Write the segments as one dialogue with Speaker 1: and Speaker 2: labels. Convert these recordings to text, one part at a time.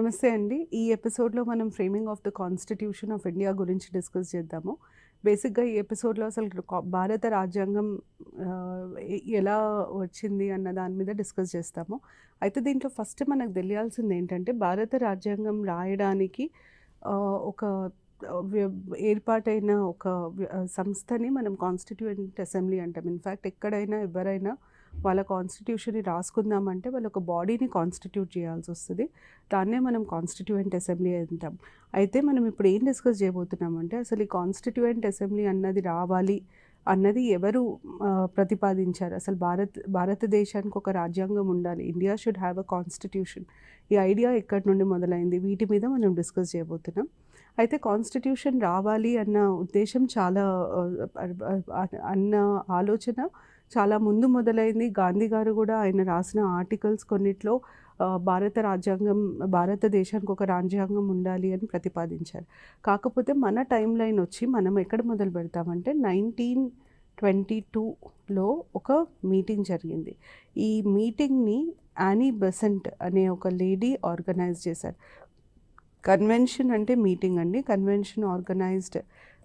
Speaker 1: నమస్తే అండి. ఈ ఎపిసోడ్‌లో మనం framing of the constitution of India గురించి డిస్కస్ చేద్దాము. బేసిక్‌గా ఈ ఎపిసోడ్‌లో అసలు భారత రాజ్యాంగం ఎలా వచ్చింది అన్న దాని మీద డిస్కస్ చేస్తాము. అయితే దీంట్లో ఫస్ట్ మనకు తెలియాల్సింది ఏంటంటే భారత రాజ్యాంగం రాయడానికి ఒక వ్య ఏర్పాటైన ఒక సంస్థని మనం కాన్స్టిట్యూయెంట్ అసెంబ్లీ అంటాం. ఇన్‌ఫాక్ట్ ఎక్కడైనా ఎవరైనా వాళ్ళ కాన్స్టిట్యూషన్‌ని రాసుకుందామంటే వాళ్ళు ఒక బాడీని కాన్స్టిట్యూట్ చేయాల్సొస్తది. దాన్నే మనం కాన్స్టిట్యూయెంట్ అసెంబ్లీ అంటాం. అయితే మనం ఇప్పుడు ఏం డిస్కస్ చేయబోతున్నామంటే అసలు ఈ కాన్స్టిట్యూయెంట్ అసెంబ్లీ అన్నది రావాలి అన్నది ఎవరు ప్రతిపాదించారు? అసలు భారతదేశానికి ఒక రాజ్యాంగం ఉండాలి. India should have a constitution. ఈ ఐడియా ఎక్కడి నుండి మొదలైంది? వీటి మీద మనం డిస్కస్ చేయబోతున్నాం. అయితే కాన్స్టిట్యూషన్ రావాలి అన్న ఉద్దేశం చాలా అన్న ఆలోచన చాలా ముందు మొదలైంది. గాంధీ గారు కూడా ఆయన రాసిన ఆర్టికల్స్ కొన్నిట్లో భారతదేశానికి ఒక రాజ్యాంగం ఉండాలి అని ప్రతిపాదించారు. కాకపోతే మన టైమ్ లైన్ వచ్చి మనం ఎక్కడ మొదలు పెడతామంటే 1922లో ఒక మీటింగ్ జరిగింది. ఈ మీటింగ్ని యానీ బెసెంట్ అనే ఒక లేడీ ఆర్గనైజ్ చేశారు. కన్వెన్షన్ అంటే మీటింగ్ అండి. Convention organised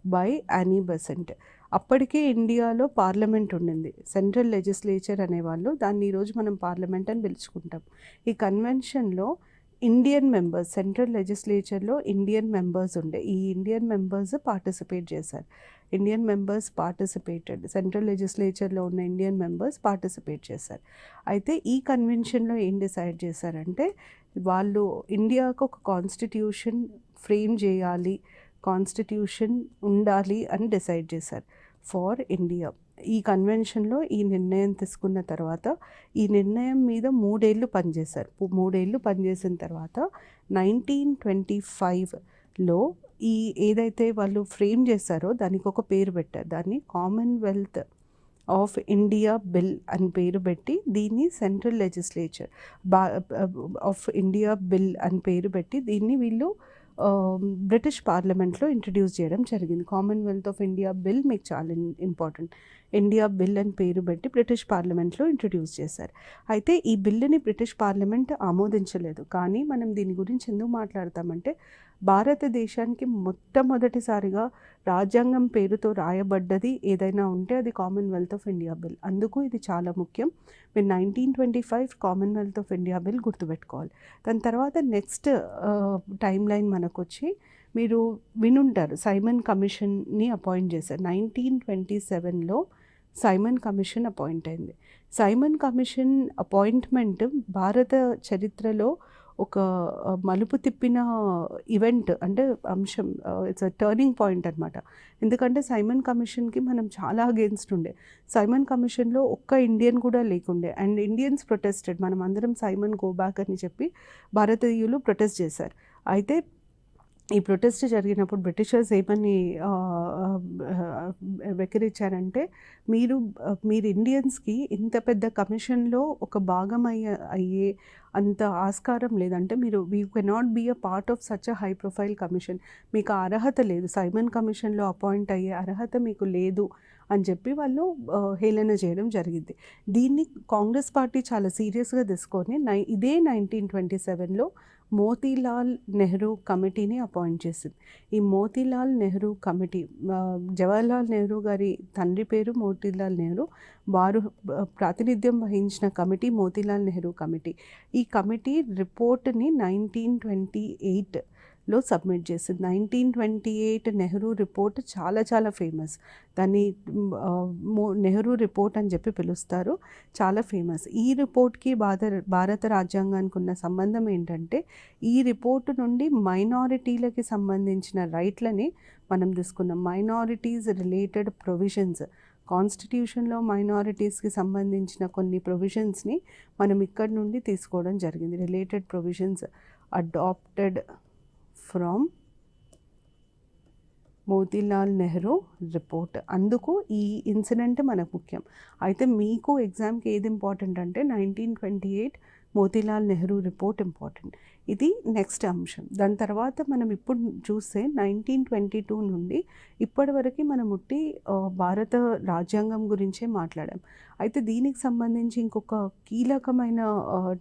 Speaker 1: by Annie Besant. అప్పటికే ఇండియాలో పార్లమెంట్ ఉండింది. సెంట్రల్ లెజిస్లేచర్ అనేవాళ్ళు. దాన్ని ఈరోజు మనం పార్లమెంట్ అని పిలుచుకుంటాం. ఈ కన్వెన్షన్లో ఇండియన్ మెంబర్స్, సెంట్రల్ లెజిస్లేచర్లో ఇండియన్ మెంబర్స్ ఉండే. ఈ ఇండియన్ మెంబర్స్ పార్టిసిపేట్ చేశారు. Indian members participated. సెంట్రల్ లెజిస్లేచర్లో ఉన్న ఇండియన్ మెంబర్స్ పార్టిసిపేట్ చేశారు. అయితే ఈ కన్వెన్షన్లో ఏం డిసైడ్ చేశారంటే వాళ్ళు ఇండియాకు ఒక కాన్స్టిట్యూషన్ ఫ్రేమ్ చేయాలి, కాన్స్టిట్యూషన్ ఉండాలి అని డిసైడ్ చేశారు ఫార్ ఇండియా. ఈ కన్వెన్షన్లో ఈ నిర్ణయం తీసుకున్న తర్వాత ఈ నిర్ణయం మీద 3 ఏళ్ళు పనిచేశారు. 3 ఏళ్ళు పనిచేసిన తర్వాత 1925లో ఈ ఏదైతే వాళ్ళు ఫ్రేమ్ చేశారో దానికి ఒక పేరు పెట్టారు. దాన్ని కామన్వెల్త్ ఆఫ్ ఇండియా బిల్ అని పేరు పెట్టి దీన్ని central legislature of India bill అని పేరు పెట్టి దీన్ని వీళ్ళు బ్రిటిష్ పార్లమెంట్లో ఇంట్రడ్యూస్ చేయడం జరిగింది. కామన్వెల్త్ ఆఫ్ ఇండియా బిల్ మీకు చాలా ఇంపార్టెంట్. ఇండియా బిల్ అని పేరు పెట్టి బ్రిటిష్ పార్లమెంట్లో ఇంట్రడ్యూస్ చేశారు. అయితే ఈ బిల్లుని బ్రిటిష్ పార్లమెంట్ ఆమోదించలేదు. కానీ మనం దీని గురించి ఎందుకు మాట్లాడతామంటే భారతదేశానికి మొట్టమొదటిసారిగా రాజ్యాంగం పేరుతో రాయబడ్డది ఏదైనా ఉంటే అది కామన్వెల్త్ ఆఫ్ ఇండియా బిల్. అందుకు ఇది చాలా ముఖ్యం. మీరు 1925 కామన్వెల్త్ ఆఫ్ ఇండియా బిల్ గుర్తుపెట్టుకోవాలి. దాని తర్వాత నెక్స్ట్ టైం లైన్ మనకు వచ్చి మీరు వినుంటారు సైమన్ కమిషన్ని అపాయింట్ చేశారు. 1927లో సైమన్ కమిషన్ అపాయింట్ అయింది. సైమన్ కమిషన్ అపాయింట్మెంట్ భారత చరిత్రలో ఒక మలుపు తిప్పిన ఈవెంట్ అంటే అంశం. ఇట్స్ అ టర్నింగ్ పాయింట్ అనమాట. ఎందుకంటే సైమన్ కమిషన్కి మనం చాలా అగేన్స్ట్ ఉండే. సైమన్ కమిషన్లో ఒక్క ఇండియన్ కూడా లేకుండే అండ్ ఇండియన్స్ ప్రొటెస్టెడ్. మనం అందరం సైమన్ గో బ్యాక్ అని చెప్పి భారతీయులు ప్రొటెస్ట్ చేశారు. అయితే ఈ ప్రొటెస్ట్ జరిగినప్పుడు బ్రిటిషర్స్ ఏమని వెక్కిరించారంటే మీరు ఇండియన్స్కి ఇంత పెద్ద కమిషన్లో ఒక భాగం అయ్యే అంత ఆస్కారం లేదంటే మీరు you cannot be a part of such a high profile commission. మీకు ఆ అర్హత లేదు, సైమన్ కమిషన్లో అపాయింట్ అయ్యే అర్హత మీకు లేదు అని చెప్పి వాళ్ళు హేళన చేయడం జరిగింది. దీన్ని కాంగ్రెస్ పార్టీ చాలా సీరియస్గా తీసుకొని ఇదే 1927లో మోతీలాల్ నెహ్రూ కమిటీని అపాయింట్ చేసింది. ఈ మోతీలాల్ నెహ్రూ కమిటీ, జవహర్లాల్ నెహ్రూ గారి తండ్రి పేరు మోతీలాల్ నెహ్రూ. వారు ప్రాతినిధ్యం వహించిన కమిటీ మోతీలాల్ నెహ్రూ కమిటీ. ఈ కమిటీ రిపోర్ట్ని 1928లో సబ్మిట్ చేసింది. 1928 నెహ్రూ రిపోర్ట్ చాలా చాలా ఫేమస్. దాన్ని నెహ్రూ రిపోర్ట్ అని చెప్పి పిలుస్తారు. చాలా ఫేమస్. ఈ రిపోర్ట్కి భారత రాజ్యాంగానికి ఉన్న సంబంధం ఏంటంటే ఈ రిపోర్టు నుండి మైనారిటీలకి సంబంధించిన రైట్లని మనం తీసుకున్నాం. మైనారిటీస్ రిలేటెడ్ ప్రొవిజన్స్, కాన్స్టిట్యూషన్లో మైనారిటీస్కి సంబంధించిన కొన్ని ప్రొవిజన్స్ని మనం ఇక్కడ నుండి తీసుకోవడం జరిగింది. Related provisions adapted from Motilal Nehru report. అందుకు ఈ ఇన్సిడెంట్ మనకు ముఖ్యం. అయితే మీకు ఎగ్జామ్కి ఏది ఇంపార్టెంట్ అంటే 1928 మోతీలాల్ నెహ్రూ రిపోర్ట్ ఇంపార్టెంట్. ఇది నెక్స్ట్ అంశం. దాని తర్వాత మనం ఇప్పుడు చూస్తే 1922 నుండి ఇప్పటి వరకు మనం భారత రాజ్యాంగం గురించే మాట్లాడాం. అయితే దీనికి సంబంధించి ఇంకొక కీలకమైన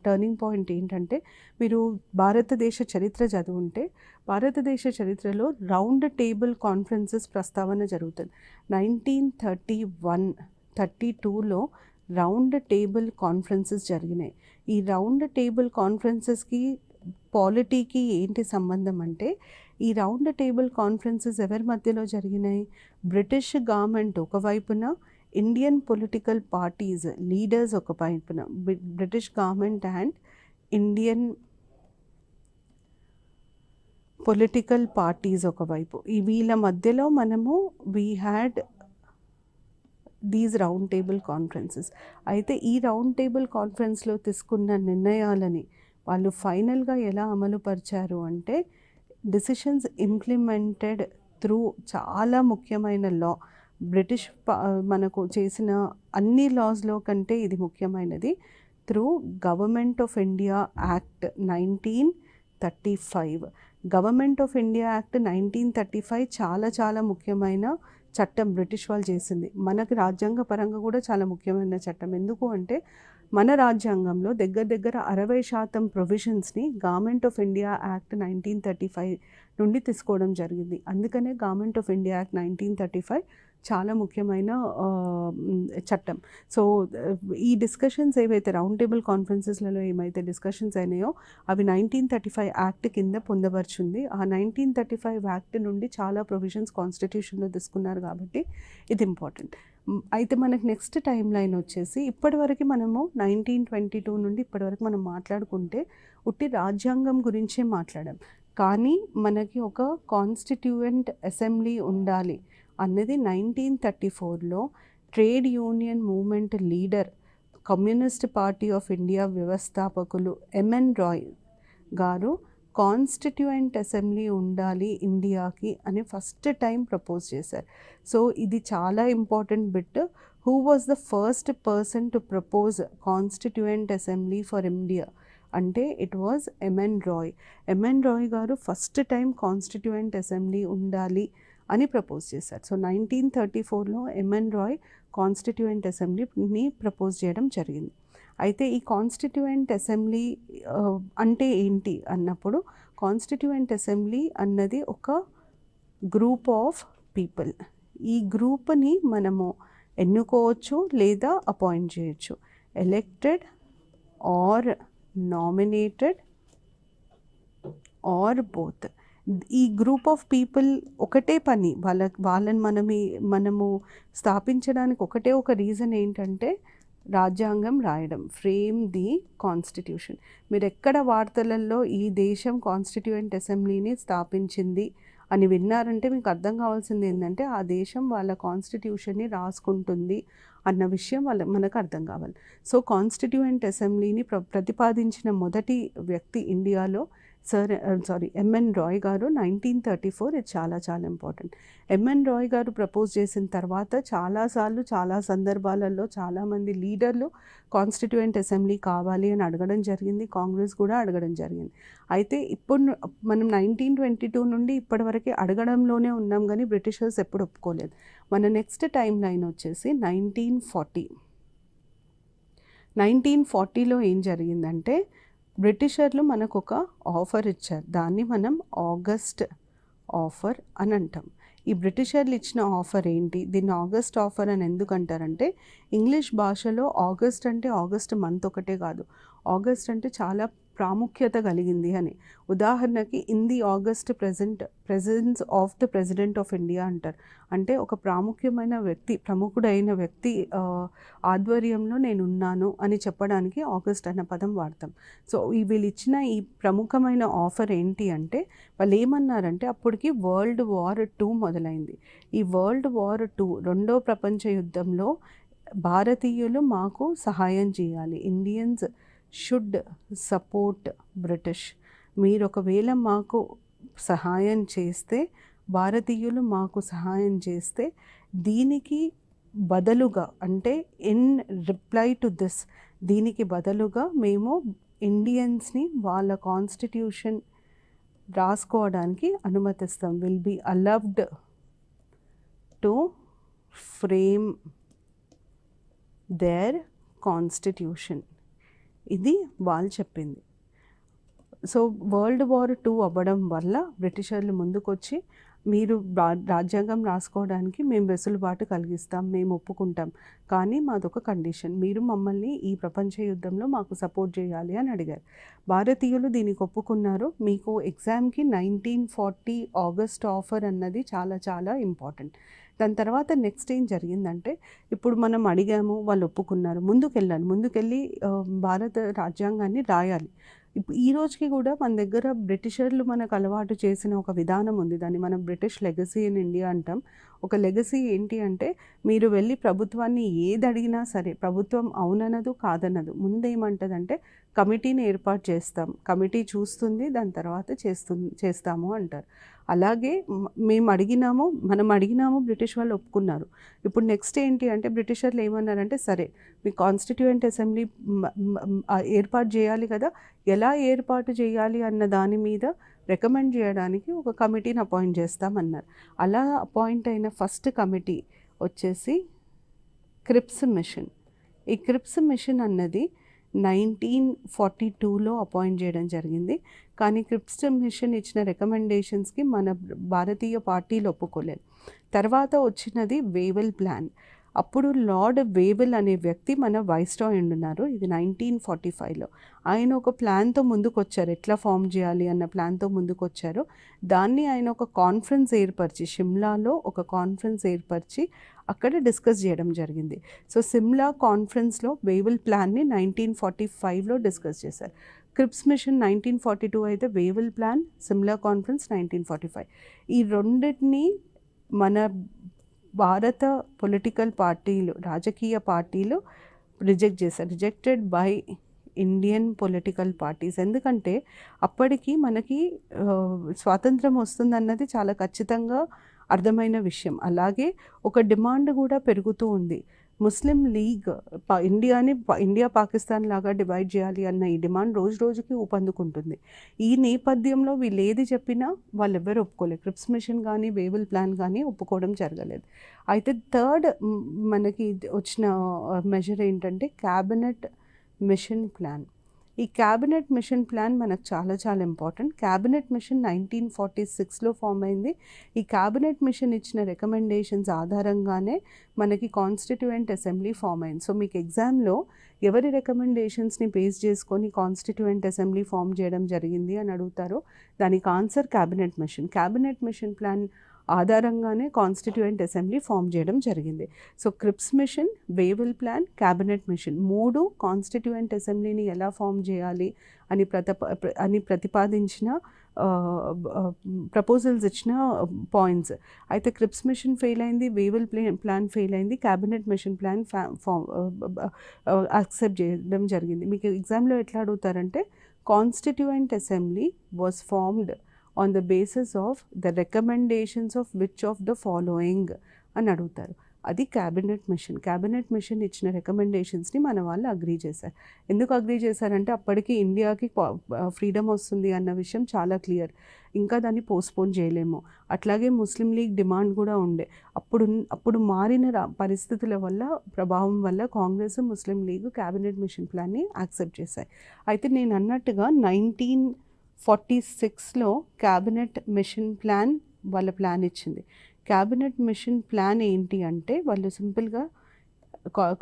Speaker 1: టర్నింగ్ పాయింట్ ఏంటంటే, మీరు భారతదేశ చరిత్ర చదువుంటే భారతదేశ చరిత్రలో రౌండ్ టేబుల్ కాన్ఫరెన్సెస్ ప్రస్తావన జరుగుతుంది. 1932లో రౌండ్ టేబుల్ కాన్ఫరెన్సెస్ జరిగినాయి. ఈ రౌండ్ టేబుల్ కాన్ఫరెన్సెస్కి పాలిటీకి ఏంటి సంబంధం అంటే, ఈ రౌండ్ టేబుల్ కాన్ఫరెన్సెస్ ఎవరి మధ్యలో జరిగినాయి? బ్రిటిష్ గవర్నమెంట్ ఒకవైపున, ఇండియన్ పొలిటికల్ పార్టీస్ లీడర్స్ ఒకవైపున, British government and Indian political parties ఒకవైపు, ఈ వీళ్ళ మధ్యలో we had these round table conferences. అయితే ఈ రౌండ్ టేబుల్ కాన్ఫరెన్స్లో తీసుకున్న నిర్ణయాలని వాళ్ళు ఫైనల్గా ఎలా అమలుపరిచారు అంటే, డిసిషన్స్ ఇంప్లిమెంటెడ్ త్రూ చాలా ముఖ్యమైన లా. బ్రిటిష్ మనకు చేసిన అన్ని లాస్లో కంటే ఇది ముఖ్యమైనది. Through government of India act 1935. Government of India act 1935 చాలా చాలా ముఖ్యమైన చట్టం బ్రిటిష్ వాళ్ళు చేసింది. మనకి రాజ్యాంగ పరంగా కూడా చాలా ముఖ్యమైన చట్టం. ఎందుకు అంటే, మన రాజ్యాంగంలో దగ్గర 60% ప్రొవిజన్స్ని గవర్నమెంట్ ఆఫ్ ఇండియా యాక్ట్ 1935 నుండి తీసుకోవడం జరిగింది. అందుకనే గవర్నమెంట్ ఆఫ్ ఇండియా యాక్ట్ 1935 చాలా ముఖ్యమైన చట్టం. సో ఈ డిస్కషన్స్ ఏవైతే రౌండ్ టేబుల్ కాన్ఫరెన్సెస్లలో ఏమైతే డిస్కషన్స్ అయినాయో అవి 1935 యాక్ట్ కింద పొందపరిచింది. ఆ 1935 యాక్ట్ నుండి చాలా ప్రొవిజన్స్ కాన్స్టిట్యూషన్లో తీసుకున్నారు కాబట్టి ఇది ఇంపార్టెంట్. అయితే మనకి నెక్స్ట్ టైం లైన్ వచ్చేసి ఇప్పటివరకు 1922 నుండి ఇప్పటివరకు మనం మాట్లాడుకుంటే ఉట్టి రాజ్యాంగం గురించే మాట్లాడాం. కానీ మనకి ఒక కాన్స్టిట్యూయెంట్ అసెంబ్లీ ఉండాలి అన్నది 1934లో trade union movement leader, communist party of India వ్యవస్థాపకులు ఎంఎన్ రాయ్ గారు కాన్స్టిట్యూయెంట్ అసెంబ్లీ ఉండాలి ఇండియాకి అని ఫస్ట్ టైం ప్రపోజ్ చేశారు. సో ఇది చాలా important bit. Who was the first person to propose constituent assembly for India అంటే it was MN Roy. MN Roy గారు ఫస్ట్ టైం కాన్స్టిట్యూయెంట్ అసెంబ్లీ ఉండాలి అని ప్రపోజ్ చేశారు. సో 1934లో ఎంఎన్ రాయ్ కాన్స్టిట్యూయెంట్ అసెంబ్లీని ప్రపోజ్ చేయడం జరిగింది. అయితే ఈ కాన్స్టిట్యూయెంట్ అసెంబ్లీ అంటే ఏంటి అన్నప్పుడు, కాన్స్టిట్యూయెంట్ అసెంబ్లీ అన్నది ఒక గ్రూప్ ఆఫ్ పీపుల్. ఈ గ్రూప్ని మనము ఎన్నుకోవచ్చు లేదా అపాయింట్ చేయొచ్చు. Elected or nominated or both. ఈ గ్రూప్ ఆఫ్ పీపుల్ ఒకటే పని, వాళ్ళని మనము స్థాపించడానికి ఒకటే ఒక రీజన్ ఏంటంటే రాజ్యాంగం రాయడం, ఫ్రేమ్ ది కాన్స్టిట్యూషన్. మీరు ఎక్కడ వార్తలలో ఈ దేశం కాన్స్టిట్యూయెంట్ అసెంబ్లీని స్థాపించింది అని విన్నారంటే మీకు అర్థం కావాల్సింది ఏంటంటే ఆ దేశం వాళ్ళ కాన్స్టిట్యూషన్ని రాసుకుంటుంది అన్న విషయం మనకు అర్థం కావాలి. సో కాన్స్టిట్యూయెంట్ అసెంబ్లీని ప్రతిపాదించిన మొదటి వ్యక్తి ఇండియాలో ఎంఎన్ రాయ్ గారు 1934. ఇది చాలా చాలా ఇంపార్టెంట్. ఎంఎన్ రాయ్ గారు ప్రపోజ్ చేసిన తర్వాత చాలాసార్లు చాలా సందర్భాలలో చాలామంది లీడర్లు కాన్స్టిట్యూయెంట్ అసెంబ్లీ కావాలి అని అడగడం జరిగింది. కాంగ్రెస్ కూడా అడగడం జరిగింది. అయితే ఇప్పుడు మనం 1922 నుండి ఇప్పటివరకు అడగడంలోనే ఉన్నాం కానీ బ్రిటిషర్స్ ఎప్పుడు ఒప్పుకోలేదు. మన నెక్స్ట్ టైం లైన్ వచ్చేసి 1940. 1940లో ఏం జరిగిందంటే బ్రిటిషర్లు మనకు ఒక ఆఫర్ ఇచ్చారు. దాన్ని మనం ఆగస్ట్ ఆఫర్ అని అంటాం. ఈ బ్రిటిషర్లు ఇచ్చిన ఆఫర్ ఏంటి? దీన్ని ఆగస్ట్ ఆఫర్ అని ఎందుకు అంటారంటే, ఇంగ్లీష్ భాషలో ఆగస్ట్ అంటే ఆగస్ట్ మంత్ ఒకటే కాదు, ఆగస్ట్ అంటే చాలా ప్రాముఖ్యత కలిగింది అని. ఉదాహరణకి in the August presence of the president of India అంటారు. అంటే ఒక ప్రముఖుడైన వ్యక్తి ఆధ్వర్యంలో నేనున్నాను అని చెప్పడానికి ఆగస్ట్ అన్న పదం వాడతాం. సో వీళ్ళు ఇచ్చిన ఈ ప్రముఖమైన ఆఫర్ ఏంటి అంటే, వాళ్ళు ఏమన్నారంటే, అప్పటికి వరల్డ్ వార్ 2 మొదలైంది. ఈ వరల్డ్ వార్ 2 రెండో ప్రపంచ యుద్ధంలో భారతీయులు మాకు సహాయం చేయాలి, ఇండియన్స్ షుడ్ సపోర్ట్ బ్రిటిష్. మీరు ఒకవేళ మాకు సహాయం చేస్తే, భారతీయులు మాకు సహాయం చేస్తే, దీనికి బదులుగా అంటే ఇన్ రిప్లై టు దిస్, దీనికి బదులుగా మేము ఇండియన్స్ని వాళ్ళ కాన్స్టిట్యూషన్ రాసుకోవడానికి అనుమతిస్తాం. Will be allowed to frame their constitution. ఇది వాళ్ళు చెప్పింది. సో World War II అవ్వడం వల్ల బ్రిటిషర్లు ముందుకొచ్చి మీరు రాజ్యాంగం రాసుకోవడానికి మేము వెసులుబాటు కలిగిస్తాం, మేము ఒప్పుకుంటాం, కానీ మాదొక కండిషన్, మీరు మమ్మల్ని ఈ ప్రపంచ యుద్ధంలో మాకు సపోర్ట్ చేయాలి అని అడిగారు. భారతీయులు దీనికి ఒప్పుకున్నారు. మీకు ఎగ్జామ్కి 1940 ఆగస్ట్ ఆఫర్ అన్నది చాలా చాలా ఇంపార్టెంట్. దాని తర్వాత నెక్స్ట్ ఏం జరిగిందంటే, ఇప్పుడు మనం అడిగాము, వాళ్ళు ఒప్పుకున్నారు, ముందుకెళ్ళి భారత రాజ్యాంగాన్ని రాయాలి. ఈ రోజుకి కూడా మన దగ్గర బ్రిటిషర్లు మనకు అలవాటు చేసిన ఒక విధానం ఉంది, దాన్ని మనం బ్రిటిష్ లెగసీ ఇన్ ఇండియా అంటాం. ఒక లెగసీ ఏంటి అంటే, మీరు వెళ్ళి ప్రభుత్వాన్ని ఏది అడిగినా సరే ప్రభుత్వం అవుననదు కాదనదు, ముందేమంటదంటే కమిటీని ఏర్పాటు చేస్తాం, కమిటీ చూస్తుంది, దాని తర్వాత చేస్తాము అంటారు. అలాగే మనం అడిగినాము, బ్రిటిష్ వాళ్ళు ఒప్పుకున్నారు. ఇప్పుడు నెక్స్ట్ ఏంటి అంటే, బ్రిటిషర్లు ఏమన్నారంటే, సరే మీ కాన్స్టిట్యూయెంట్ అసెంబ్లీ ఏర్పాటు చేయాలి కదా, ఎలా ఏర్పాటు చేయాలి అన్న దాని మీద రికమెండ్ చేయడానికి ఒక కమిటీని అపాయింట్ చేస్తామన్నారు. అలా అపాయింట్ అయిన ఫస్ట్ కమిటీ వచ్చేసి క్రిప్స్ మిషన్. ఈ క్రిప్స్ మిషన్ అన్నది 1942లో అపాయింట్ చేయడం జరిగింది. కానీ క్రిప్స్ మిషన్ ఇచ్చిన రికమెండేషన్స్కి మన భారతీయ పార్టీలు ఒప్పుకోలేదు. తర్వాత వచ్చినది వేవెల్ ప్లాన్. అప్పుడు లార్డ్ వేవెల్ అనే వ్యక్తి మన వైస్రాయ్ ఉండున్నారు. ఇది 1945లో. ఆయన ఒక ప్లాన్తో ముందుకు వచ్చారు, ఎట్లా ఫామ్ చేయాలి అన్న ప్లాన్తో ముందుకు వచ్చారు. దాన్ని ఆయన ఒక కాన్ఫరెన్స్ ఏర్పరిచి, షిమ్లాలో ఒక కాన్ఫరెన్స్ ఏర్పరిచి అక్కడ డిస్కస్ చేయడం జరిగింది. సో సిమ్లా కాన్ఫరెన్స్లో వేవెల్ ప్లాన్ని 1945లో డిస్కస్ చేశారు. క్రిప్స్ మిషన్ 1942 అయితే, వేవెల్ ప్లాన్, సిమ్లా కాన్ఫరెన్స్ 1945. ఈ రెండింటినీ మన భారత పొలిటికల్ పార్టీలు, రాజకీయ పార్టీలు rejected by Indian political parties. ఎందుకంటే అప్పటికి మనకి స్వాతంత్రం వస్తుందన్నది చాలా ఖచ్చితంగా అర్థమైన విషయం. అలాగే ఒక డిమాండ్ కూడా పెరుగుతూ ఉంది. ముస్లిం లీగ్ ఇండియా పాకిస్తాన్ లాగా డివైడ్ చేయాలి అన్న ఈ డిమాండ్ రోజు రోజుకి ఊపందుకుంటుంది. ఈ నేపథ్యంలో వీళ్ళు ఏది చెప్పినా వాళ్ళు ఎవరు ఒప్పుకోలేదు. క్రిప్స్ మిషన్ కానీ వేవెల్ ప్లాన్ కానీ ఒప్పుకోవడం జరగలేదు. అయితే థర్డ్ మనకి వచ్చిన మెజర్ ఏంటంటే క్యాబినెట్ మిషన్ ప్లాన్. ఈ క్యాబినెట్ మిషన్ ప్లాన్ మనకు చాలా చాలా ఇంపార్టెంట్. క్యాబినెట్ మిషన్ 1946లో ఫామ్ అయింది. ఈ క్యాబినెట్ మిషన్ ఇచ్చిన రికమెండేషన్స్ ఆధారంగానే మనకి కాన్స్టిట్యూయెంట్ అసెంబ్లీ ఫామ్ అయింది. సో మీకు ఎగ్జామ్లో ఎవరి రికమెండేషన్స్ని బేస్ చేసుకొని కాన్స్టిట్యూయెంట్ అసెంబ్లీ ఫామ్ చేయడం జరిగింది అని అడుగుతారో దానికి answer cabinet machine. Cabinet mission plan ఆధారంగానే కాన్స్టిట్యూయెంట్ అసెంబ్లీ ఫామ్ చేయడం జరిగింది. So క్రిప్స్ machine, Wavell plan, cabinet machine మూడు కాన్స్టిట్యూయెంట్ అసెంబ్లీని ఎలా ఫామ్ చేయాలి అని ప్రతిపాదించిన ప్రపోజల్స్ ఇచ్చిన పాయింట్స్. అయితే క్రిప్స్ మిషన్ ఫెయిల్ అయింది, వేవెల్ ప్లాన్ ఫెయిల్ అయింది, క్యాబినెట్ మిషన్ ప్లాన్ యాక్సెప్ట్ చేయడం జరిగింది. మీకు ఎగ్జామ్లో ఎట్లా అడుగుతారంటే, constituent assembly was formed on the basis of the recommendations of which of the following అని అడుగుతారు. అది క్యాబినెట్ మిషన్ ఇచ్చిన రికమెండేషన్స్ని మన వాళ్ళు అగ్రీ చేశారు. ఎందుకు అగ్రీ చేశారంటే, అప్పటికి ఇండియాకి ఫ్రీడమ్ వస్తుంది అన్న విషయం చాలా క్లియర్, ఇంకా దాన్ని పోస్ట్పోన్ చేయలేము. అట్లాగే ముస్లిం లీగ్ డిమాండ్ కూడా ఉండే. అప్పుడు మారిన పరిస్థితుల వల్ల, ప్రభావం వల్ల కాంగ్రెస్, ముస్లిం లీగ్ క్యాబినెట్ మిషన్ ప్లాన్ని యాక్సెప్ట్ చేశాయి. అయితే నేను అన్నట్టుగా 1946లో క్యాబినెట్ మిషన్ ప్లాన్ వాళ్ళ ప్లాన్ ఇచ్చింది. క్యాబినెట్ మిషన్ ప్లాన్ ఏంటి అంటే, వాళ్ళు సింపుల్గా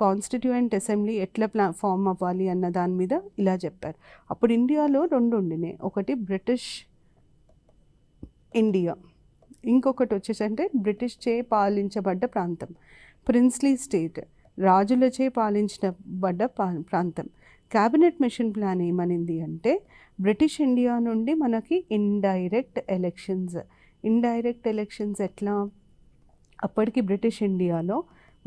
Speaker 1: కాన్స్టిట్యూయెంట్ అసెంబ్లీ ఎట్లా ఫామ్ అవ్వాలి అన్న దాని మీద ఇలా చెప్పారు. అప్పుడు ఇండియాలో రెండు ఉండినాయి, ఒకటి బ్రిటిష్ ఇండియా, ఇంకొకటి వచ్చేసంటే బ్రిటిష్ చే పాలించబడ్డ ప్రాంతం, ప్రిన్స్లీ స్టేట్, రాజులచే పాలించబడ్డ ప్రాంతం. క్యాబినెట్ మిషన్ ప్లాన్ ఏమనింది అంటే, బ్రిటిష్ ఇండియా నుండి మనకి ఇండైరెక్ట్ ఎలక్షన్స్ ఎట్లా, అప్పటికి బ్రిటిష్ ఇండియాలో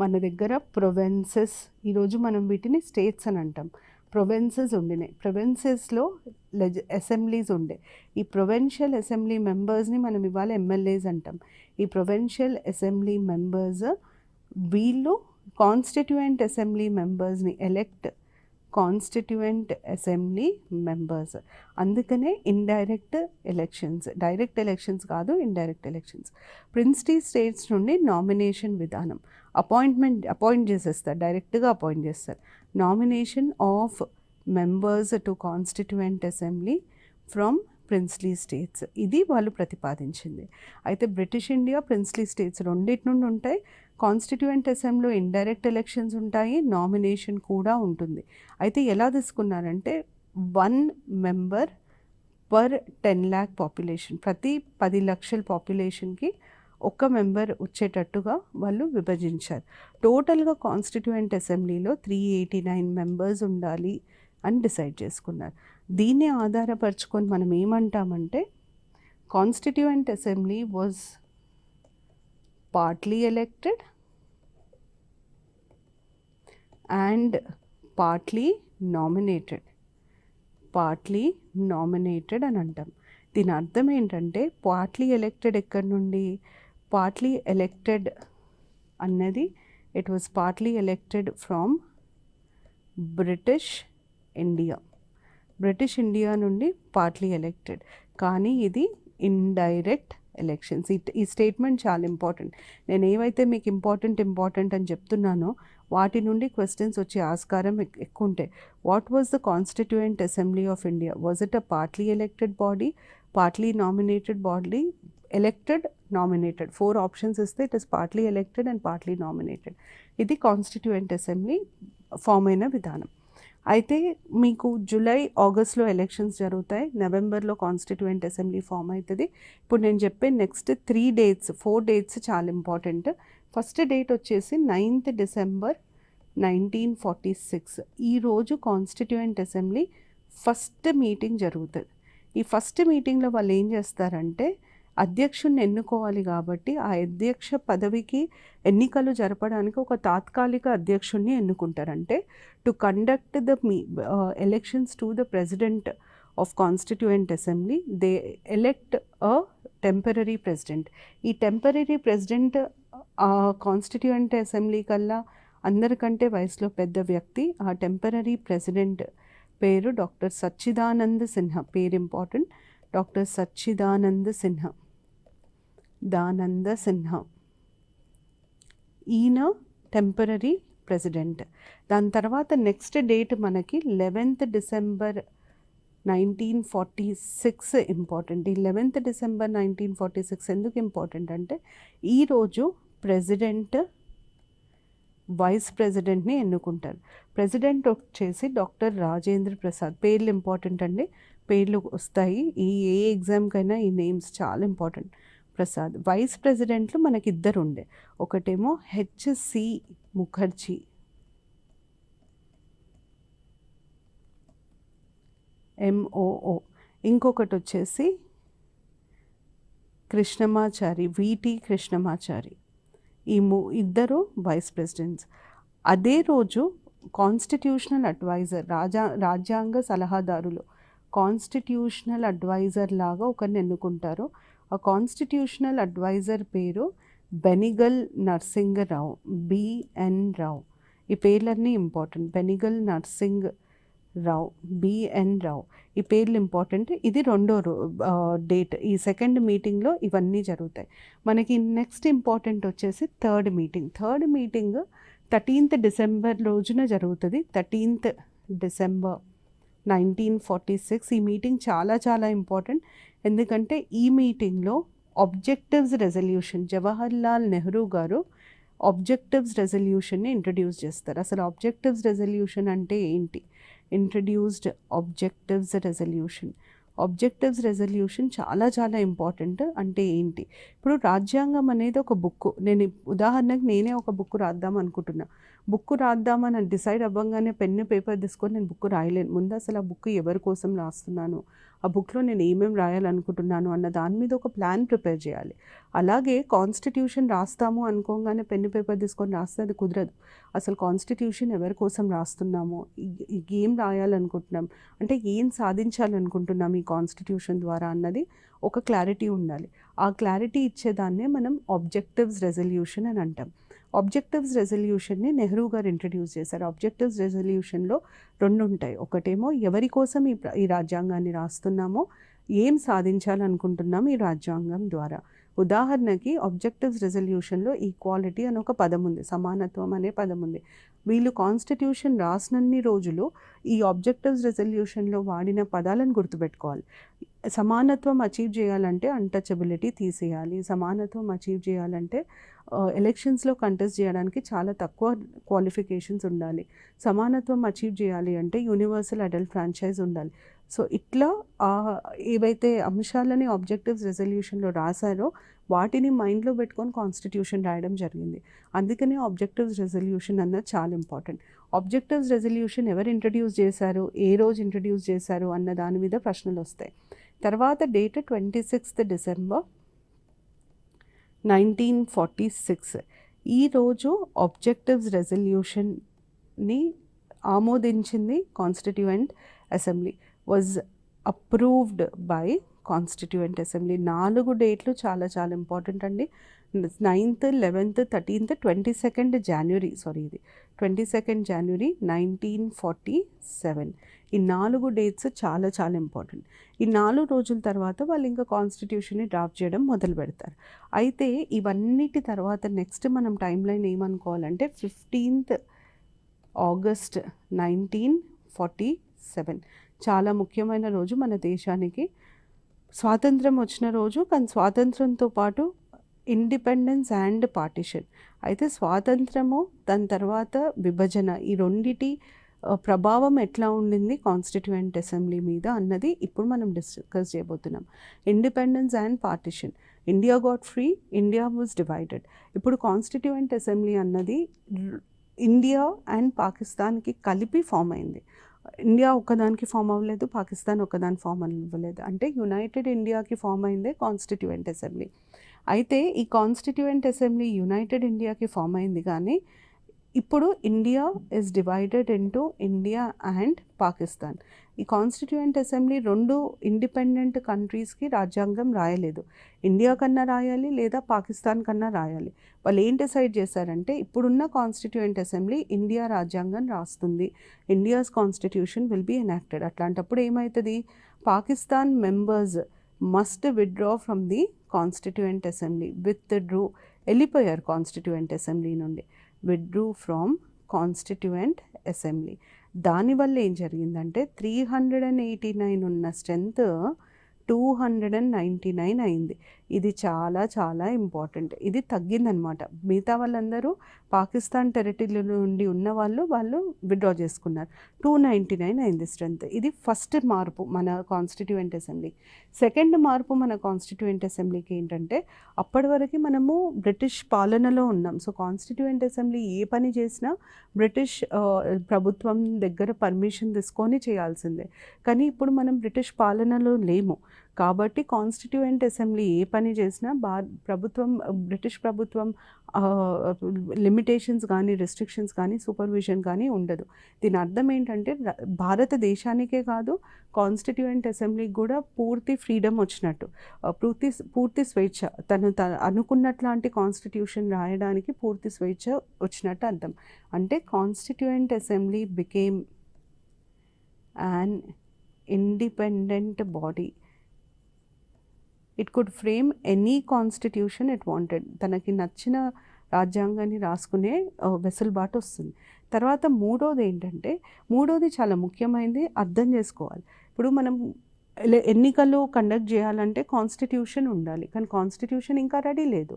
Speaker 1: మన దగ్గర ప్రొవెన్సెస్, ఈరోజు మనం వీటిని స్టేట్స్ అని అంటాం, ప్రొవెన్సెస్ ఉండినాయి. ప్రొవెన్సెస్లో అసెంబ్లీస్ ఉండే. ఈ ప్రొవెన్షియల్ అసెంబ్లీ మెంబర్స్ని మనం ఇవాళ ఎమ్మెల్యేస్ అంటాం. ఈ ప్రొవెన్షియల్ అసెంబ్లీ మెంబర్స్ వీళ్ళు కాన్స్టిట్యూయెంట్ అసెంబ్లీ మెంబర్స్ని కాన్స్టిట్యూయెంట్ అసెంబ్లీ మెంబర్స్. అందుకనే ఇండైరెక్ట్ ఎలక్షన్స్, డైరెక్ట్ ఎలక్షన్స్ కాదు, ఇండైరెక్ట్ ఎలక్షన్స్. ప్రిన్స్లీ స్టేట్స్ నుండి నామినేషన్ విధానం, అపాయింట్ చేసేస్తారు, డైరెక్ట్గా అపాయింట్ చేస్తారు. Nomination of members to constituent assembly from princely states, ఇది వాళ్ళు ప్రతిపాదించింది. అయితే బ్రిటిష్ ఇండియా, ప్రిన్స్లీ స్టేట్స్ రెండింటి నుండి ఉంటాయి. కాన్స్టిట్యూయెంట్ అసెంబ్లీలో ఇండైరెక్ట్ ఎలక్షన్స్ ఉంటాయి, నామినేషన్ కూడా ఉంటుంది. అయితే ఎలా తీసుకున్నారంటే 1 మెంబర్ పర్ 10 lakh పాపులేషన్, ప్రతి 10 లక్షల పాపులేషన్కి 1 మెంబర్ వచ్చేటట్టుగా వాళ్ళు విభజించారు. టోటల్గా కాన్స్టిట్యూయెంట్ అసెంబ్లీలో 389 మెంబర్స్ ఉండాలి అని డిసైడ్ చేసుకున్నారు. దీన్ని ఆధారపరుచుకొని మనం ఏమంటామంటే constituent assembly was partly elected and partly nominated అని అంటాం. దీని అర్థం ఏంటంటే పార్ట్లీ ఎలెక్టెడ్ ఎక్కడి నుండి, పార్ట్లీ ఎలెక్టెడ్ అన్నది it was partly elected from British India నుండి పార్ట్లీ ఎలెక్టెడ్, కానీ ఇది ఇండైరెక్ట్ ఎలక్షన్స్. ఈ స్టేట్మెంట్ చాలా ఇంపార్టెంట్. నేను ఏవైతే మీకు ఇంపార్టెంట్ అని చెప్తున్నానో వాటి నుండి క్వశ్చన్స్ వచ్చే ఆస్కారం ఎక్కువ ఉంటాయి. What was the constituent assembly of India? Was it a partly elected body, partly nominated body, elected, nominated? 4 options ఇస్తే it is partly elected and partly nominated. ఇది కాన్స్టిట్యూయెంట్ అసెంబ్లీ ఫామ్ అయిన విధానం. అయితే మీకు జూలై, ఆగస్ట్లో ఎలక్షన్స్ జరుగుతాయి, నవంబర్లో constituent assembly form అవుతుంది. ఇప్పుడు నేను చెప్పే నెక్స్ట్ 4 డేట్స్ చాలా ఇంపార్టెంట్. ఫస్ట్ డేట్ వచ్చేసి 9th డిసెంబర్ 1946. ఈరోజు కాన్స్టిట్యూయెంట్ అసెంబ్లీ ఫస్ట్ మీటింగ్ జరుగుతుంది. ఈ ఫస్ట్ మీటింగ్లో వాళ్ళు ఏం చేస్తారంటే అధ్యక్షుడిని ఎన్నుకోవాలి కాబట్టి ఆ అధ్యక్ష పదవికి ఎన్నికలు జరపడానికి ఒక తాత్కాలిక అధ్యక్షుడిని ఎన్నుకుంటారంటే to conduct the elections to the president of constituent assembly they elect a temporary president. ఈ టెంపరరీ ప్రెసిడెంట్ కాన్స్టిట్యూయెంట్ అసెంబ్లీ కల్లా అందరికంటే వయసులో పెద్ద వ్యక్తి. ఆ టెంపరరీ ప్రెసిడెంట్ పేరు డాక్టర్ సచ్చిదానంద సిన్హా. పేరు ఇంపార్టెంట్, డాక్టర్ సచ్చిదానంద సిన్హా. ఈయన టెంపరరీ ప్రెసిడెంట్. దాని తర్వాత నెక్స్ట్ డేట్ మనకి 11th డిసెంబర్ 1946 ఇంపార్టెంట్. ఈ 11th డిసెంబర్ 1946 ఎందుకు ఇంపార్టెంట్ అంటే ఈరోజు ప్రెసిడెంట్, వైస్ ప్రెసిడెంట్ని ఎన్నుకుంటారు. ప్రెసిడెంట్ వచ్చేసి డాక్టర్ రాజేంద్ర ప్రసాద్. పేర్లు ఇంపార్టెంట్ అండి, పేర్లు వస్తాయి ఏ ఎగ్జామ్కైనా, ఈ నేమ్స్ చాలా ఇంపార్టెంట్. ప్రసాద్. వైస్ ప్రెసిడెంట్లు మనకి 2 ఉండే, ఒకటేమో హెచ్సి ముఖర్జీ, MOO, ఇంకొకటి వచ్చేసి కృష్ణమాచారి, VT కృష్ణమాచారి. ఈ 2 వైస్ ప్రెసిడెంట్స్. అదే రోజు కాన్స్టిట్యూషనల్ అడ్వైజర్, రాజ్యాంగ సలహాదారులు, కాన్స్టిట్యూషనల్ అడ్వైజర్ లాగా ఒకరిని ఎన్నుకుంటారు. ఆ కాన్స్టిట్యూషనల్ అడ్వైజర్ పేరు బెనిగల్ నరసింగరావు, BN రావు. ఈ పేర్లన్నీ ఇంపార్టెంట్. బెనిగల్ నరసింగ్ రావు, BN రావు. ఈ పేర్లు ఇంపార్టెంట్. ఇది 2వ డేట్. ఈ సెకండ్ మీటింగ్లో ఇవన్నీ జరుగుతాయి. మనకి నెక్స్ట్ ఇంపార్టెంట్ వచ్చేసి థర్డ్ మీటింగ్ 13th డిసెంబర్ రోజున జరుగుతుంది. 13th December 1946. ఈ మీటింగ్ చాలా చాలా ఇంపార్టెంట్. ఎందుకంటే ఈ మీటింగ్లో ఆబ్జెక్టివ్స్ రెజల్యూషన్, జవహర్లాల్ నెహ్రూ గారు ఆబ్జెక్టివ్స్ రెజల్యూషన్ని ఇంట్రడ్యూస్ చేస్తారు. అసలు ఆబ్జెక్టివ్స్ రెజల్యూషన్ అంటే ఏంటి? ఇంట్రడ్యూస్డ్ ఆబ్జెక్టివ్స్ రెజల్యూషన్ చాలా చాలా ఇంపార్టెంట్. అంటే ఏంటి? ఇప్పుడు రాజ్యాంగం అనేది ఒక బుక్. ఉదాహరణకు నేనే ఒక బుక్ రాద్దాం అనుకుంటున్నా. బుక్ రాద్దామని డిసైడ్ అవ్వగానే పెన్ను పేపర్ తీసుకొని నేను బుక్ రాయలేను. ముందు అసలు ఆ బుక్ ఎవరి కోసం రాస్తున్నాను, ఆ బుక్లో నేను ఏమేమి రాయాలనుకుంటున్నాను అన్న దాని మీద ఒక ప్లాన్ ప్రిపేర్ చేయాలి. అలాగే కాన్స్టిట్యూషన్ రాస్తాము అనుకోగానే పెన్ను పేపర్ తీసుకొని రాస్తే అది కుదరదు. అసలు కాన్స్టిట్యూషన్ ఎవరి కోసం రాస్తున్నాము, ఏం రాయాలనుకుంటున్నాం, అంటే ఏం సాధించాలనుకుంటున్నాం ఈ కాన్స్టిట్యూషన్ ద్వారా అన్నది ఒక క్లారిటీ ఉండాలి. ఆ క్లారిటీ ఇచ్చేదాన్నే మనం ఆబ్జెక్టివ్స్ రెజల్యూషన్ అని అంటాం. ఆబ్జెక్టివ్స్ రెజల్యూషన్ని నెహ్రూ గారు ఇంట్రడ్యూస్ చేశారు. ఆబ్జెక్టివ్స్ రెజల్యూషన్లో 2 ఉంటాయి. ఒకటేమో ఎవరి కోసం ఈ రాజ్యాంగాన్ని రాస్తున్నామో, ఏం సాధించాలనుకుంటున్నాం ఈ రాజ్యాంగం ద్వారా. ఉదాహరణకి ఆబ్జెక్టివ్స్ రెజల్యూషన్లో ఈక్వాలిటీ అని ఒక పదం ఉంది, సమానత్వం అనే పదం ఉంది. వీళ్ళు కాన్స్టిట్యూషన్ రాసినన్ని రోజులు ఈ ఆబ్జెక్టివ్స్ రెజల్యూషన్లో వాడిన పదాలను గుర్తుపెట్టుకోవాలి. సమానత్వం అచీవ్ చేయాలంటే అన్టచబిలిటీ తీసేయాలి. సమానత్వం అచీవ్ చేయాలంటే ఎలక్షన్స్లో కంటెస్ట్ చేయడానికి చాలా తక్కువ క్వాలిఫికేషన్స్ ఉండాలి. సమానత్వం అచీవ్ చేయాలి అంటే యూనివర్సల్ అడల్ట్ ఫ్రాంచైజ్ ఉండాలి. సో ఇట్లా ఏవైతే అంశాలని ఆబ్జెక్టివ్స్ రెజల్యూషన్లో రాశారో వాటిని మైండ్లో పెట్టుకొని కాన్స్టిట్యూషన్ రాయడం జరిగింది. అందుకనే ఆబ్జెక్టివ్స్ రెజల్యూషన్ అన్నది చాలా ఇంపార్టెంట్. ఆబ్జెక్టివ్స్ రెజల్యూషన్ ఎవరు ఇంట్రడ్యూస్ చేశారు, ఏ రోజు ఇంట్రడ్యూస్ చేశారు అన్న దాని మీద ప్రశ్నలు వస్తాయి. తర్వాత డేట్ 26 డిసెంబర్ 1946. ఈరోజు ఆబ్జెక్టివ్స్ రెజల్యూషన్ని ఆమోదించింది constituent assembly, was approved by constituent assembly. 4 డేట్లు చాలా చాలా ఇంపార్టెంట్ అండి. 9th, 11th, 13th, 22nd January, ఇది 22nd January 1947. ఈ 4 డేట్స్ చాలా చాలా ఇంపార్టెంట్. ఈ 4 రోజుల తర్వాత వాళ్ళు ఇంకా కాన్స్టిట్యూషన్ని డ్రాఫ్ట్ చేయడం మొదలు పెడతారు. అయితే ఇవన్నిటి తర్వాత నెక్స్ట్ మనం టైం లైన్ ఏమనుకోవాలంటే 15th August 1947 చాలా ముఖ్యమైన రోజు మన దేశానికి. స్వాతంత్రం వచ్చిన రోజు, కానీ స్వాతంత్రంతో పాటు ఇండిపెండెన్స్ అండ్ పార్టిషన్. అయితే స్వాతంత్రము దాని తర్వాత విభజన, ఈ రెండిటి ప్రభావం ఎట్లా ఉండింది కాన్స్టిట్యూయెంట్ అసెంబ్లీ మీద అన్నది ఇప్పుడు మనం డిస్కస్ చేయబోతున్నాం. Independence and partition. India got free, India was divided. ఇప్పుడు కాన్స్టిట్యూయెంట్ అసెంబ్లీ అన్నది ఇండియా అండ్ పాకిస్తాన్కి కలిపి ఫామ్ అయింది. ఇండియా ఒక్కదానికి ఫామ్ అవ్వలేదు, పాకిస్తాన్ ఒక్కదాని ఫామ్ అవ్వలేదు. అంటే యునైటెడ్ ఇండియాకి ఫామ్ అయిందే కాన్స్టిట్యూయెంట్ అసెంబ్లీ. అయితే ఈ కాన్స్టిట్యూయెంట్ అసెంబ్లీ యునైటెడ్ ఇండియాకి ఫామ్ అయింది, కానీ ఇప్పుడు India is divided into India and Pakistan. ఈ కాన్స్టిట్యూయెంట్ అసెంబ్లీ 2 ఇండిపెండెంట్ కంట్రీస్కి రాజ్యాంగం రాయలేదు. ఇండియా కన్నా రాయాలి లేదా పాకిస్తాన్ కన్నా రాయాలి. వాళ్ళు ఏం డిసైడ్ చేశారంటే ఇప్పుడున్న కాన్స్టిట్యూయెంట్ అసెంబ్లీ ఇండియా రాజ్యాంగం రాస్తుంది, India's constitution will be enacted. అట్లాంటప్పుడు ఏమవుతుంది, Pakistan members must withdraw from the constituent assembly. వెళ్ళిపోయారు కాన్స్టిట్యూయెంట్ అసెంబ్లీ నుండి, విత్డ్రూ ఫ్రమ్ కాన్స్టిట్యూయెంట్ అసెంబ్లీ. దానివల్ల ఏం జరిగిందంటే 389 ఉన్న స్ట్రెంత్ 299 అయింది. ఇది చాలా చాలా ఇంపార్టెంట్. ఇది తగ్గిందనమాట. మిగతా వాళ్ళందరూ పాకిస్తాన్ టెరిటరీలో నుండి ఉన్న వాళ్ళు విత్డ్రా చేసుకున్నారు. 299 అయింది స్ట్రెంత్. ఇది ఫస్ట్ మార్పు మన కాన్స్టిట్యూయెంట్ అసెంబ్లీ. సెకండ్ మార్పు మన కాన్స్టిట్యూయెంట్ అసెంబ్లీకి ఏంటంటే అప్పటి వరకు మనము బ్రిటిష్ పాలనలో ఉన్నాం. సో కాన్స్టిట్యూయెంట్ అసెంబ్లీ ఏ పని చేసినా బ్రిటిష్ ప్రభుత్వం దగ్గర పర్మిషన్ తీసుకొని చేయాల్సిందే. కానీ ఇప్పుడు మనం బ్రిటిష్ పాలనలో లేము కాబట్టి కాన్స్టిట్యూయెంట్ అసెంబ్లీ ఏ పని చేసినా బ్రిటిష్ ప్రభుత్వం లిమిటేషన్స్ కానీ, రెస్ట్రిక్షన్స్ కానీ, సూపర్విజన్ కానీ ఉండదు. దీని అర్థం ఏంటంటే భారతదేశానికే కాదు కాన్స్టిట్యూయెంట్ అసెంబ్లీకి కూడా పూర్తి ఫ్రీడమ్ వచ్చినట్టు, పూర్తి స్వేచ్ఛ, తను అనుకున్నట్లాంటి కాన్స్టిట్యూషన్ రాయడానికి పూర్తి స్వేచ్ఛ వచ్చినట్టు అర్థం. అంటే constituent assembly became an independent body. It could frame any constitution it wanted. తనకి నచ్చిన రాజ్యాంగాన్ని రాసుకునే వెసులుబాటు వస్తుంది. తర్వాత మూడోది చాలా ముఖ్యమైనది, అర్థం చేసుకోవాలి. ఇప్పుడు మనం ఎన్నికలు కండక్ట్ చేయాలంటే కాన్స్టిట్యూషన్ ఉండాలి, కానీ కాన్స్టిట్యూషన్ ఇంకా రెడీ లేదు.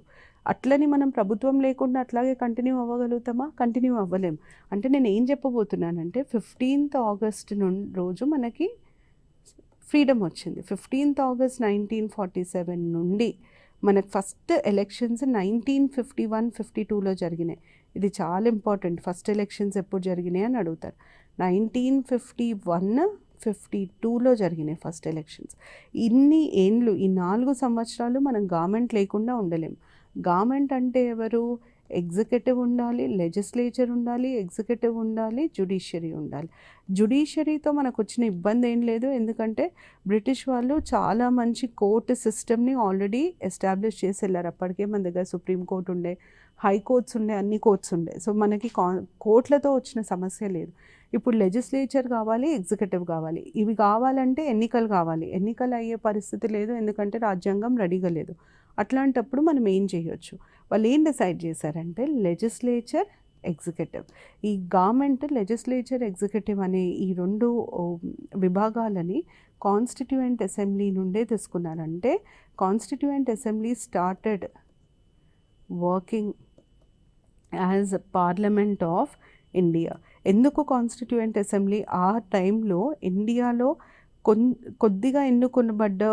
Speaker 1: అట్లని మనం ప్రభుత్వం లేకుండా అట్లాగే కంటిన్యూ అవ్వగలుగుతామా? కంటిన్యూ అవ్వలేం. అంటే నేను ఏం చెప్పబోతున్నానంటే 15th August రోజు మనకి ఫ్రీడమ్ వచ్చింది. 15th August 1947 నుండి మనకు ఫస్ట్ ఎలక్షన్స్ 1951-52లో జరిగినాయి. ఇది చాలా ఇంపార్టెంట్. ఫస్ట్ ఎలక్షన్స్ ఎప్పుడు జరిగినాయి అని అడుగుతారు. 1951-52లో జరిగినాయి ఫస్ట్ ఎలక్షన్స్. ఇన్ని ఏండ్లు, ఈ 4 సంవత్సరాలు మనం గవర్నమెంట్ లేకుండా ఉండలేం. గవర్నమెంట్ అంటే ఎవరు? ఎగ్జిక్యూటివ్ ఉండాలి, లెజిస్లేచర్ ఉండాలి, ఎగ్జిక్యూటివ్ ఉండాలి, జ్యుడిషియరీ ఉండాలి. జ్యుడిషియరీతో మనకు వచ్చిన ఇబ్బంది ఏం లేదు, ఎందుకంటే బ్రిటిష్ వాళ్ళు చాలా మంచి కోర్టు సిస్టమ్ని ఆల్రెడీ ఎస్టాబ్లిష్ చేసి వెళ్ళారు. అప్పటికే మన దగ్గర సుప్రీం కోర్టు ఉండే, హైకోర్ట్స్ ఉండే, అన్ని కోర్ట్స్ ఉండే. సో మనకి కోర్టులతో వచ్చిన సమస్య లేదు. ఇప్పుడు లెజిస్లేచర్ కావాలి, ఎగ్జిక్యూటివ్ కావాలి. ఇవి కావాలంటే ఎన్నికలు కావాలి. ఎన్నికలు అయ్యే పరిస్థితి లేదు, ఎందుకంటే రాజ్యాంగం రెడీగా లేదు. అట్లాంటప్పుడు మనం ఏం చేయొచ్చు? వాళ్ళు ఏం డిసైడ్ చేశారంటే లెజిస్లేచర్, ఎగ్జిక్యూటివ్. ఈ గవర్నమెంట్ లెజిస్లేచర్, ఎగ్జిక్యూటివ్ అనే ఈ 2 విభాగాలని కాన్స్టిట్యూయెంట్ అసెంబ్లీ నుండే తీసుకున్నారంటే constituent assembly started working as parliament of India. ఎందుకు కాన్స్టిట్యూయెంట్ అసెంబ్లీ? ఆ టైంలో ఇండియాలో కొద్దిగా ఎన్నుకొనబడ్డ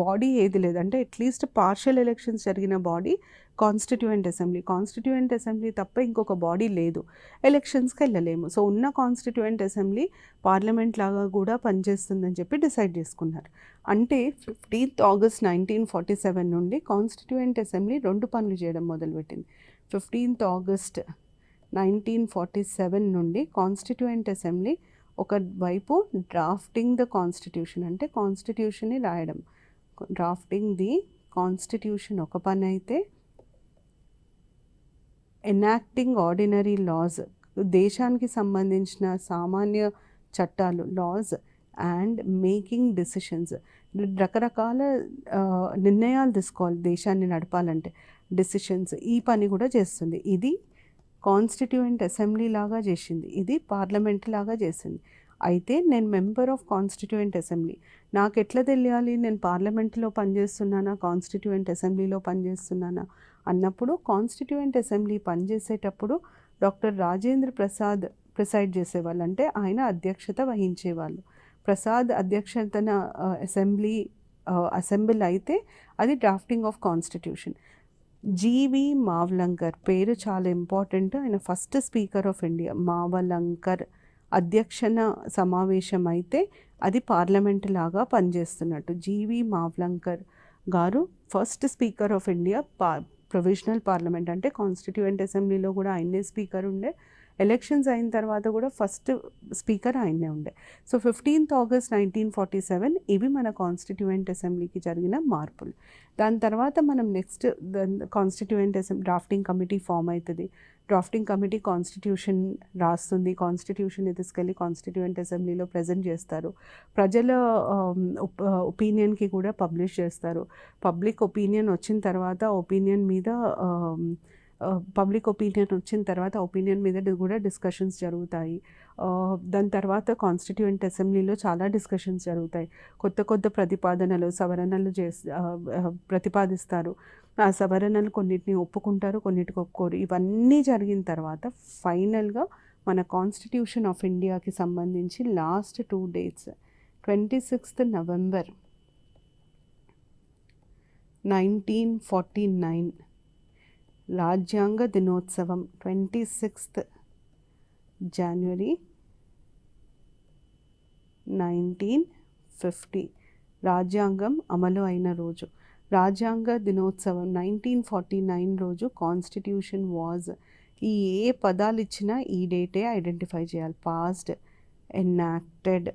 Speaker 1: బాడీ ఏది లేదు, అంటే అట్లీస్ట్ పార్షియల్ ఎలక్షన్స్ జరిగిన body constituent assembly. Constituent assembly తప్ప ఇంకొక బాడీ లేదు, ఎలక్షన్స్కి వెళ్ళలేము. సో ఉన్న కాన్స్టిట్యూయెంట్ అసెంబ్లీ పార్లమెంట్ లాగా కూడా పనిచేస్తుందని చెప్పి డిసైడ్ చేసుకున్నారు. అంటే 15th August 1947 నుండి కాన్స్టిట్యూయెంట్ అసెంబ్లీ 2 పనులు చేయడం మొదలుపెట్టింది. 15th August 1947 నుండి కాన్స్టిట్యూయెంట్ అసెంబ్లీ ఒకవైపు డ్రాఫ్టింగ్ ద కాన్స్టిట్యూషన్, అంటే కాన్స్టిట్యూషన్ని రాయడం, డ్రాఫ్టింగ్ ది కాన్స్టిట్యూషన్ ఒక పని అయితే, ఎనాక్టింగ్ ఆర్డినరీ లాస్, దేశానికి సంబంధించిన సామాన్య చట్టాలు, లాస్, అండ్ మేకింగ్ డెసిషన్స్, రకరకాల నిర్ణయాలు తీసుకోవాలి దేశాన్ని నడపాలంటే, డెసిషన్స్, ఈ పని కూడా చేస్తుంది. ఇది కాన్స్టిట్యూయెంట్ అసెంబ్లీ లాగా చేసింది, ఇది పార్లమెంట్ లాగా చేసింది. అయితే నేను మెంబర్ ఆఫ్ కాన్స్టిట్యూయెంట్ అసెంబ్లీ, నాకు ఎట్లా తెలియాలి నేను పార్లమెంట్లో పనిచేస్తున్నానా, కాన్స్టిట్యూయెంట్ అసెంబ్లీలో పనిచేస్తున్నానా అన్నప్పుడు, కాన్స్టిట్యూయెంట్ అసెంబ్లీ పనిచేసేటప్పుడు డాక్టర్ రాజేంద్ర ప్రసాద్ ప్రిసైడ్ చేసేవాళ్ళు, అంటే ఆయన అధ్యక్షత వహించేవాళ్ళు. ప్రసాద్ అధ్యక్షతన అసెంబ్లీ అయితే అది drafting of constitution. GV Mavalankar పేరు చాలా ఇంపార్టెంట్, ఆయన first speaker of India. Mavalankar అధ్యక్షన సమావేశం అయితే అది పార్లమెంట్ లాగా పనిచేస్తున్నట్టు. జీవి మావలంకర్ గారు first speaker of India, provisional parliament, అంటే కాన్స్టిట్యూయెంట్ అసెంబ్లీలో కూడా ఆయనే స్పీకర్ ఉండే, ఎలక్షన్స్ అయిన తర్వాత కూడా ఫస్ట్ స్పీకర్ ఆయనే ఉండే. సో 15th August 1947 ఇవి మన కాన్స్టిట్యూయెంట్ అసెంబ్లీకి జరిగిన మార్పులు. దాని తర్వాత మనం next constituent assembly drafting committee form అవుతుంది. డ్రాఫ్టింగ్ కమిటీ కాన్స్టిట్యూషన్ రాస్తుంది, కాన్స్టిట్యూషన్ని తీసుకెళ్ళి కాన్స్టిట్యూయెంట్ అసెంబ్లీలో ప్రజెంట్ చేస్తారు. ప్రజల ఒపీనియన్కి కూడా పబ్లిష్ చేస్తారు. పబ్లిక్ ఒపీనియన్ వచ్చిన తర్వాత ఒపీనియన్ మీద ఒపీనియన్ మీద కూడా డిస్కషన్స్ జరుగుతాయి. దాని తర్వాత కాన్స్టిట్యూయెంట్ అసెంబ్లీలో చాలా డిస్కషన్స్ జరుగుతాయి. కొత్త ప్రతిపాదనలు, సవరణలు ప్రతిపాదిస్తారు. ఆ సవరణలు కొన్నిటిని ఒప్పుకుంటారు, కొన్నిటికి ఒప్పుకోరు. ఇవన్నీ జరిగిన తర్వాత ఫైనల్గా మన కాన్స్టిట్యూషన్ ఆఫ్ ఇండియాకి సంబంధించి లాస్ట్ 2 dates 26th November 1949 రాజ్యాంగ దినోత్సవం, 26th January 1950 రాజ్యాంగం అమలు అయిన రోజు. రాజ్యాంగ దినోత్సవం 1949 రోజు కాన్స్టిట్యూషన్ వాజ్, ఈ ఏ పదాలు ఇచ్చినా ఈ డేటే ఐడెంటిఫై చేయాలి. Passed, enacted,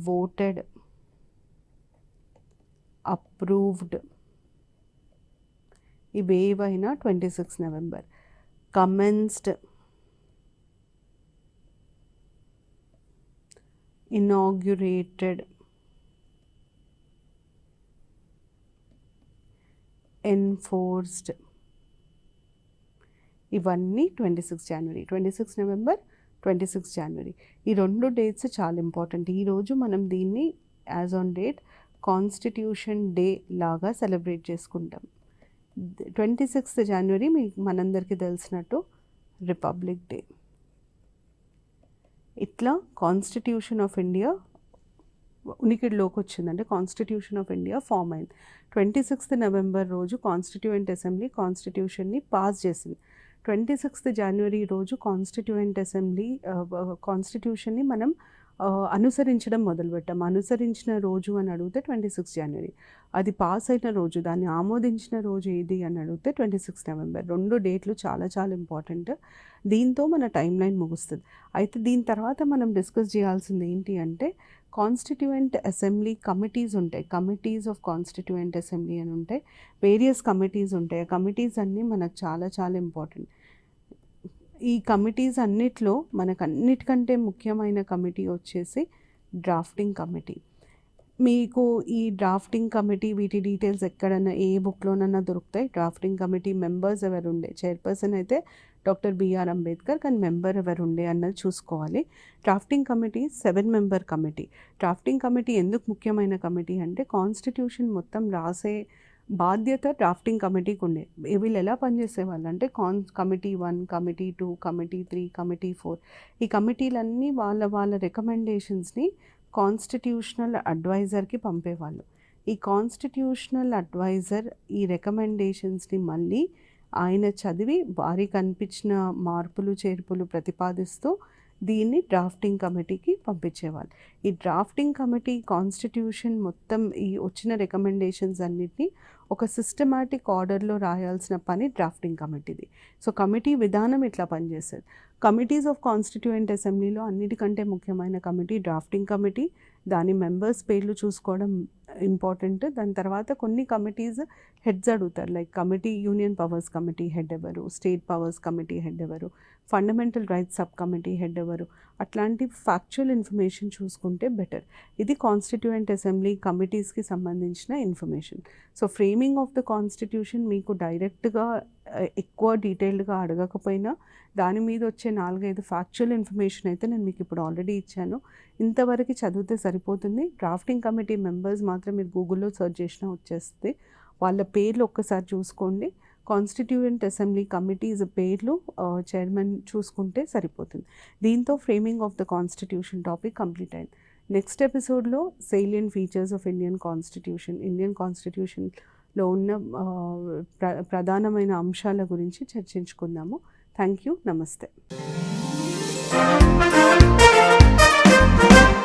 Speaker 1: voted, approved, ఇవేవైనా 26 November. commenced, inaugurated, enforced, ఇవన్నీ 26 January. 26 November, 26 January. ఈ 2 dates చాలా ఇంపార్టెంట్. ఈరోజు మనం దీన్ని as on date constitution day లాగా సెలబ్రేట్ చేసుకుంటాం. 26th January మనందరికీ తెలిసినట్టు రిపబ్లిక్ డే. ఇట్లా కాన్స్టిట్యూషన్ ఆఫ్ ఇండియా ఉనికిలోకి వచ్చిందంటే కాన్స్టిట్యూషన్ ఆఫ్ ఇండియా ఫామ్ అయింది. 26th November రోజు కాన్స్టిట్యూయెంట్ అసెంబ్లీ కాన్స్టిట్యూషన్ని పాస్ చేసింది. 26th January రోజు కాన్స్టిట్యూయెంట్ అసెంబ్లీ కాన్స్టిట్యూషన్ని మనం అనుసరించడం మొదలుపెట్టాం. అనుసరించిన రోజు అని అడిగితే 26 జనవరి. అది పాస్ అయిన రోజు, దాన్ని ఆమోదించిన రోజు ఏది అని అడిగితే 26 నవంబర్. 2 డేట్లు చాలా చాలా ఇంపార్టెంట్. దీంతో మన టైమ్ లైన్ ముగుస్తుంది. అయితే దీని తర్వాత మనం డిస్కస్ చేయాల్సింది ఏంటి అంటే కాన్స్టిట్యూయెంట్ అసెంబ్లీ కమిటీస్ ఉంటాయి. కమిటీస్ ఆఫ్ కాన్స్టిట్యూయెంట్ అసెంబ్లీ అని ఉంటాయి. వేరియస్ కమిటీస్ ఉంటాయి. ఆ కమిటీస్ అన్నీ మనకు చాలా చాలా ఇంపార్టెంట్. ఈ కమిటీస్ అన్నిట్లో మనకు అన్నిటికంటే ముఖ్యమైన కమిటీ వచ్చేసి డ్రాఫ్టింగ్ కమిటీ. మీకు ఈ డ్రాఫ్టింగ్ కమిటీ వీటి డీటెయిల్స్ ఎక్కడన్నా ఏ బుక్లోనన్నా దొరుకుతాయి. డ్రాఫ్టింగ్ కమిటీ మెంబర్స్ ఎవరు ఉండే, చైర్పర్సన్ అయితే డాక్టర్ బిఆర్ అంబేద్కర్, కానీ మెంబర్ ఎవరు ఉండే అన్నది చూసుకోవాలి. Drafting committee 7 member committee. Drafting committee ఎందుకు ముఖ్యమైన కమిటీ అంటే కాన్స్టిట్యూషన్ మొత్తం రాసే బాధ్యత డ్రాఫ్టింగ్ కమిటీకి ఉండే. వీళ్ళు ఎలా పనిచేసేవాళ్ళు అంటే కమిటీ 1, కమిటీ 2, కమిటీ 3, కమిటీ 4 ఈ కమిటీలన్నీ వాళ్ళ రికమెండేషన్స్ని కాన్స్టిట్యూషనల్ అడ్వైజర్కి పంపేవాళ్ళు. ఈ కాన్స్టిట్యూషనల్ అడ్వైజర్ ఈ రికమెండేషన్స్ని మళ్ళీ ఆయన చదివి వారికి అనిపించిన మార్పులు చేర్పులు ప్రతిపాదిస్తూ దీన్ని డ్రాఫ్టింగ్ కమిటీకి పంపించేవాళ్ళు. ఈ డ్రాఫ్టింగ్ కమిటీ కాన్స్టిట్యూషన్ మొత్తం ఈ వచ్చిన రికమెండేషన్స్ అన్నిటినీ ఒక సిస్టమాటిక్ ఆర్డర్లో రాయాల్సిన పని డ్రాఫ్టింగ్ కమిటీది. సో కమిటీ విధానం ఇట్లా పనిచేస్తుంది. కమిటీస్ ఆఫ్ కాన్స్టిట్యూయెంట్ అసెంబ్లీలో అన్నిటికంటే ముఖ్యమైన కమిటీ డ్రాఫ్టింగ్ కమిటీ. దాని మెంబర్స్ పేర్లు చూసుకోవడం ఇంపార్టెంట్. దాని తర్వాత కొన్ని కమిటీస్ హెడ్స్ అడుగుతారు. Like committee union powers committee head ఎవరు, స్టేట్ పవర్స్ కమిటీ హెడ్ ఎవరు, fundamental rights sub committee head ఎవరు, అట్లాంటి ఫ్యాక్చువల్ ఇన్ఫర్మేషన్ చూసుకుంటే బెటర్. ఇది కాన్స్టిట్యూయెంట్ అసెంబ్లీ కమిటీస్కి సంబంధించిన information. So framing of the constitution మీకు డైరెక్ట్గా ఎక్కువ డీటెయిల్డ్గా అడగకపోయినా దాని మీద వచ్చే 4-5 ఫ్యాక్చువల్ ఇన్ఫర్మేషన్ అయితే నేను మీకు ఇప్పుడు ఆల్రెడీ ఇచ్చాను. ఇంతవరకు చదివితే సరిపోతుంది. డ్రాఫ్టింగ్ కమిటీ మెంబర్స్ మాత్రం మీరు గూగుల్లో సెర్చ్ చేసినా వచ్చేస్తుంది. వాళ్ళ పేర్లు ఒక్కసారి చూసుకోండి. కాన్స్టిట్యూయెంట్ అసెంబ్లీ కమిటీస్ పేర్లు, చైర్మన్ చూసుకుంటే సరిపోతుంది. దీంతో framing of the constitution topic complete అయింది. నెక్స్ట్ ఎపిసోడ్లో సేలియన్ ఫీచర్స్ ఆఫ్ ఇండియన్ కాన్స్టిట్యూషన్లో ఉన్న ప్రధానమైన అంశాల గురించి చర్చించుకుందాము. Thank you. నమస్తే.